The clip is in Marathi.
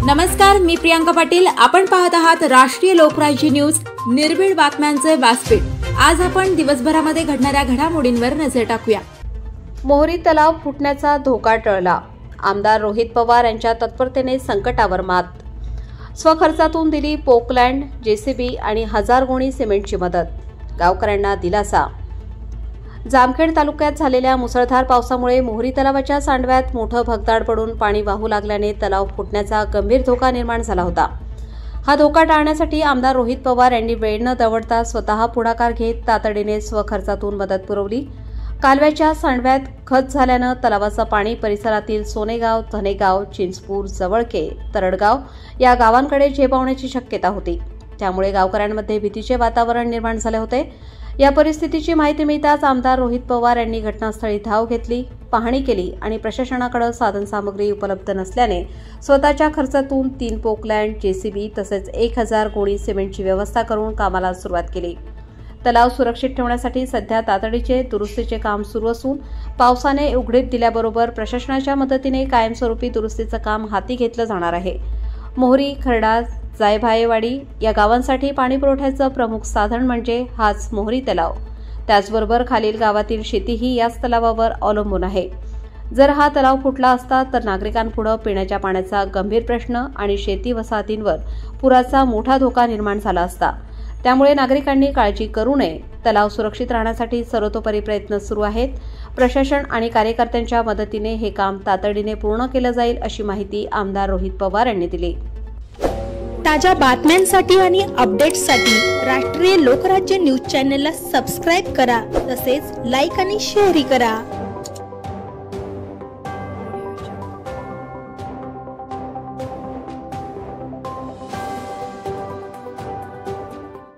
नमस्कार, मी प्रियांका पाटील। आपण पाहत आहात राष्ट्रीय लोकराज्य न्यूज, निर्भीड बातम्यांचे व्यासपीठ। आज आपण दिवसभरामध्ये घडणाऱ्या घडामोडींवर नजर टाकूया। मोहरी तलाव फुटण्याचा धोका टळला। आमदार रोहित पवार यांच्या तत्परतेने संकटावर मात। स्वखर्चातून दिली पोकलँड, जेसीबी आणि 1000 गोणी सिमेंटची मदत। गावकऱ्यांना दिलासा। जामखेड तालुक्यात झालेल्या मुसळधार पावसामुळे मोहरी तलावाच्या सांडव्यात मोठं भगदाड पडून पाणी वाहू लागल्याने तलाव फुटण्याचा गंभीर धोका निर्माण झाला होता। हा धोका टाळण्यासाठी आमदार रोहित पवार यांनी वेळ न दवडता स्वतः पुढाकार घेत तातडीने स्वखर्चातून मदत पुरवली। कालव्याच्या सांडव्यात खच झाल्यानं तलावाचं पाणी परिसरातील सोनेगाव, धनेगाव, चिंचपूर, जवळके, तरडगाव या गावांकडे झेपावण्याची शक्यता होती। त्यामुळे गावकऱ्यांमध्ये भीतीचे वातावरण निर्माण झाले होते। या परिस्थितीची माहिती मिळताच आमदार रोहित पवार यांनी घटनास्थळी धाव घेतली, पाहणी केली आणि प्रशासनाकडे साधनसामग्री उपलब्ध नसल्याने स्वतःच्या खर्चातून 3 पोकलँड, जेसीबी तसेच 1000 गोणी सिमेंटची व्यवस्था करून कामाला सुरुवात केली। तलाव सुरक्षित ठेवण्यासाठी सध्या तातडीचे दुरुस्तीचे काम सुरू असून पावसाने उघडीप दिल्याबरोबर प्रशासनाच्या मदतीने कायमस्वरूपी दुरुस्तीचं काम हाती घेतलं जाणार आहे। मोहरी, खरडा, जायभायेवाडी या गावांसाठी पाणी पुरवठ्याचं प्रमुख साधन म्हणजे हाच मोहरी तलाव। त्याचबरोबर खालील गावातील शेतीही याच तलावावर अवलंबून आहे। जर हा तलाव फुटला असता तर नागरिकांपुढे पिण्याच्या पाण्याचा गंभीर प्रश्न आणि शेती वसाहतींवर पुराचा मोठा धोका निर्माण झाला असता। त्यामुळे नागरिकांनी काळजी करू नये। तलाव सुरक्षित राहण्यासाठी सर्वतोपरी प्रयत्न सुरू आहेत। प्रशासन आणि कार्यकर्त्यांच्या मदतीने हे काम तातडीने पूर्ण केलं जाईल, अशी माहिती आमदार रोहित पवार यांनी दिली। ताज्या बातम्यांसाठी आणि अपडेट्ससाठी राष्ट्रीय लोकराज्य न्यूज चॅनलला सबस्क्राईब करा, तसेच लाईक आणि शेअरही करा।